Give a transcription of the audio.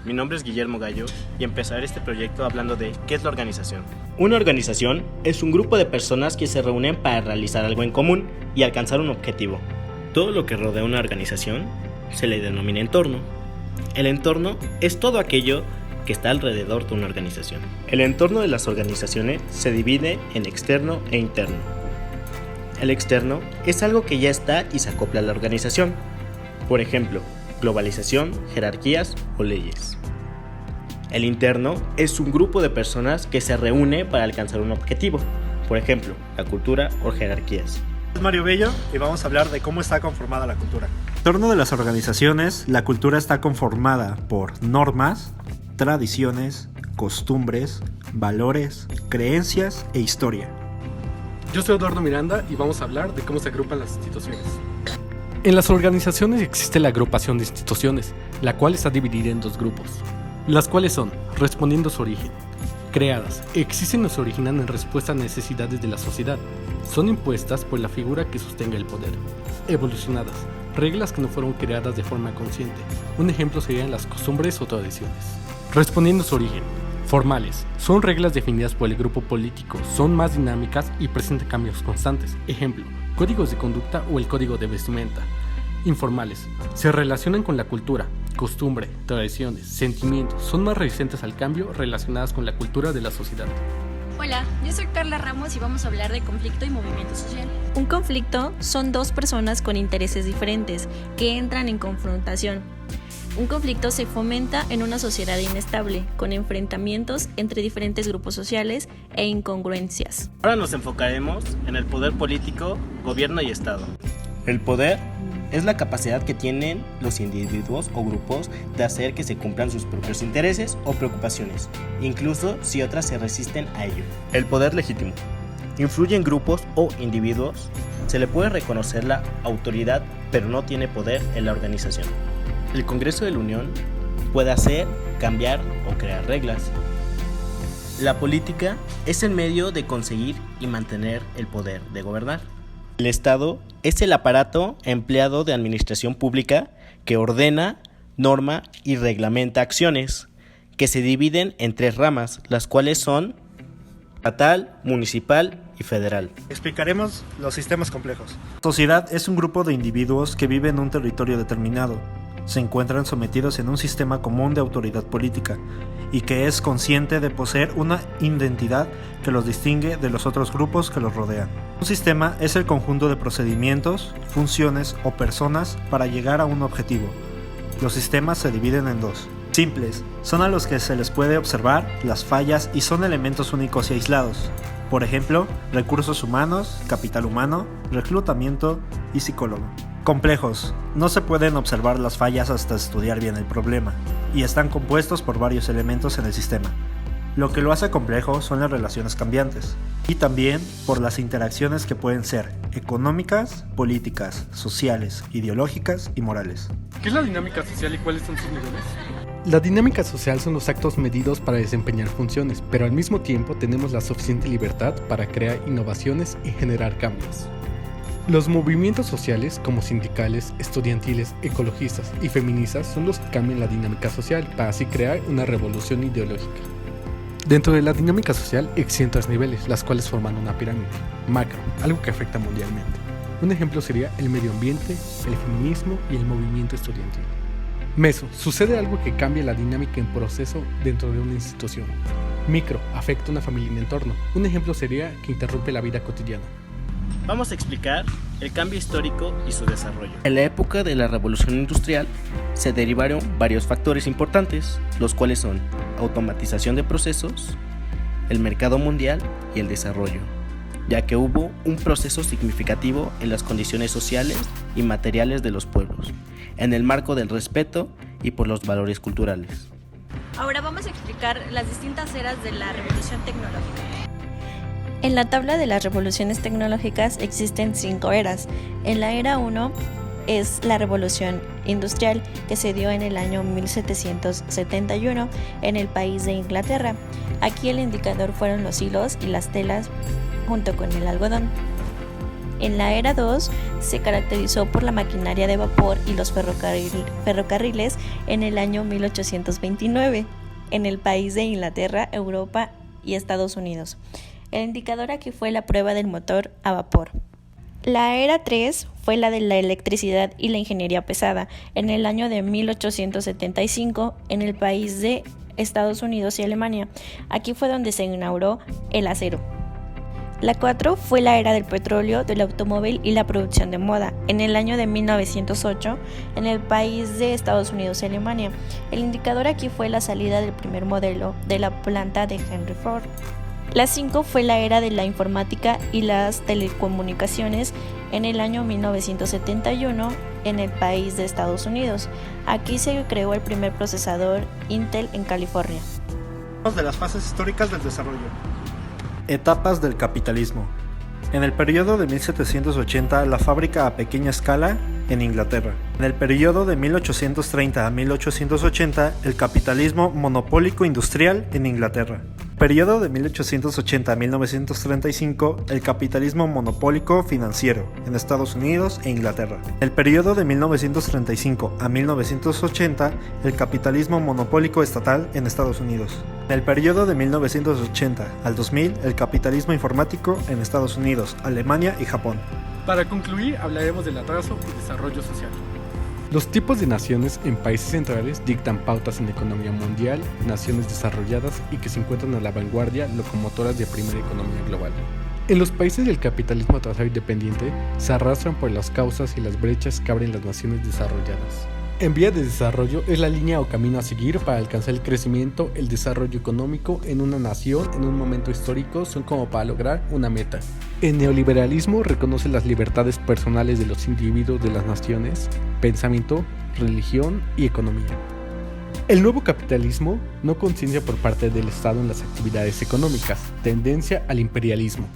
Mi nombre es Guillermo Gallo y empezaré este proyecto hablando de ¿qué es la organización? Una organización es un grupo de personas que se reúnen para realizar algo en común y alcanzar un objetivo. Todo lo que rodea una organización se le denomina entorno. El entorno es todo aquello que está alrededor de una organización. El entorno de las organizaciones se divide en externo e interno. El externo es algo que ya está y se acopla a la organización. Por ejemplo, globalización, jerarquías o leyes. El interno es un grupo de personas que se reúne para alcanzar un objetivo. Por ejemplo, la cultura o jerarquías. Soy Mario Bello y vamos a hablar de cómo está conformada la cultura. En el entorno de las organizaciones, la cultura está conformada por normas, tradiciones, costumbres, valores, creencias e historia. Yo soy Eduardo Miranda y vamos a hablar de cómo se agrupan las instituciones. En las organizaciones existe la agrupación de instituciones, la cual está dividida en dos grupos, las cuales son, respondiendo a su origen, creadas, existen o se originan en respuesta a necesidades de la sociedad, son impuestas por la figura que sostenga el poder, evolucionadas, reglas que no fueron creadas de forma consciente, un ejemplo serían las costumbres o tradiciones. Respondiendo a su origen, formales, son reglas definidas por el grupo político, son más dinámicas y presentan cambios constantes, ejemplo, códigos de conducta o el código de vestimenta. Informales, se relacionan con la cultura, costumbre, tradiciones, sentimientos, son más resistentes al cambio relacionadas con la cultura de la sociedad. Hola, yo soy Carla Ramos y vamos a hablar de conflicto y movimiento social. Un conflicto son dos personas con intereses diferentes que entran en confrontación. Un conflicto se fomenta en una sociedad inestable, con enfrentamientos entre diferentes grupos sociales e incongruencias. Ahora nos enfocaremos en el poder político, gobierno y Estado. El poder es la capacidad que tienen los individuos o grupos de hacer que se cumplan sus propios intereses o preocupaciones, incluso si otras se resisten a ello. El poder legítimo influye en grupos o individuos, se le puede reconocer la autoridad, pero no tiene poder en la organización. El Congreso de la Unión puede hacer, cambiar o crear reglas. La política es el medio de conseguir y mantener el poder de gobernar. El Estado es el aparato empleado de administración pública que ordena, norma y reglamenta acciones que se dividen en tres ramas, las cuales son estatal, municipal y federal. Explicaremos los sistemas complejos. La sociedad es un grupo de individuos que viven en un territorio determinado. Se encuentran sometidos en un sistema común de autoridad política y que es consciente de poseer una identidad que los distingue de los otros grupos que los rodean. Un sistema es el conjunto de procedimientos, funciones o personas para llegar a un objetivo. Los sistemas se dividen en dos. Simples, son a los que se les puede observar las fallas y son elementos únicos y aislados. Por ejemplo, recursos humanos, capital humano, reclutamiento y psicólogo. Complejos, no se pueden observar las fallas hasta estudiar bien el problema, y están compuestos por varios elementos en el sistema. Lo que lo hace complejo son las relaciones cambiantes, y también por las interacciones que pueden ser económicas, políticas, sociales, ideológicas y morales. ¿Qué es la dinámica social y cuáles son sus niveles? La dinámica social son los actos medidos para desempeñar funciones, pero al mismo tiempo tenemos la suficiente libertad para crear innovaciones y generar cambios. Los movimientos sociales, como sindicales, estudiantiles, ecologistas y feministas, son los que cambian la dinámica social para así crear una revolución ideológica. Dentro de la dinámica social existen tres niveles, las cuales forman una pirámide. Macro, algo que afecta mundialmente. Un ejemplo sería el medio ambiente, el feminismo y el movimiento estudiantil. Meso, sucede algo que cambia la dinámica en proceso dentro de una institución. Micro, afecta a una familia y un entorno. Un ejemplo sería que interrumpe la vida cotidiana. Vamos a explicar el cambio histórico y su desarrollo. En la época de la Revolución Industrial se derivaron varios factores importantes, los cuales son automatización de procesos, el mercado mundial y el desarrollo, ya que hubo un proceso significativo en las condiciones sociales y materiales de los pueblos, en el marco del respeto y por los valores culturales. Ahora vamos a explicar las distintas eras de la revolución tecnológica. En la tabla de las revoluciones tecnológicas existen 5 eras. En la era 1 es la revolución industrial que se dio en el año 1771 en el país de Inglaterra. Aquí el indicador fueron los hilos y las telas junto con el algodón. En la era 2 se caracterizó por la maquinaria de vapor y los ferrocarriles en el año 1829 en el país de Inglaterra, Europa y Estados Unidos. El indicador aquí fue la prueba del motor a vapor. La era 3 fue la de la electricidad y la ingeniería pesada en el año de 1875 en el país de Estados Unidos y Alemania. Aquí fue donde se inauguró el acero. La 4 fue la era del petróleo, del automóvil y la producción de moda en el año de 1908 en el país de Estados Unidos y Alemania. El indicador aquí fue la salida del primer modelo de la planta de Henry Ford. La 5 fue la era de la informática y las telecomunicaciones en el año 1971 en el país de Estados Unidos. Aquí se creó el primer procesador Intel en California. De las fases históricas del desarrollo. Etapas del capitalismo. En el periodo de 1780, la fábrica a pequeña escala en Inglaterra. En el periodo de 1830 a 1880, el capitalismo monopólico industrial en Inglaterra. Periodo de 1880 a 1935, el capitalismo monopólico financiero en Estados Unidos e Inglaterra. El periodo de 1935 a 1980, el capitalismo monopólico estatal en Estados Unidos. En el periodo de 1980 al 2000, el capitalismo informático en Estados Unidos, Alemania y Japón. Para concluir, hablaremos del atraso y desarrollo social. Los tipos de naciones en países centrales dictan pautas en la economía mundial, naciones desarrolladas y que se encuentran a la vanguardia, locomotoras de primera economía global. En los países del capitalismo atrasado y dependiente, se arrastran por las causas y las brechas que abren las naciones desarrolladas. En vías de desarrollo es la línea o camino a seguir para alcanzar el crecimiento, el desarrollo económico en una nación en un momento histórico son como para lograr una meta. El neoliberalismo reconoce las libertades personales de los individuos de las naciones, pensamiento, religión y economía. El nuevo capitalismo no conciencia por parte del Estado en las actividades económicas, tendencia al imperialismo.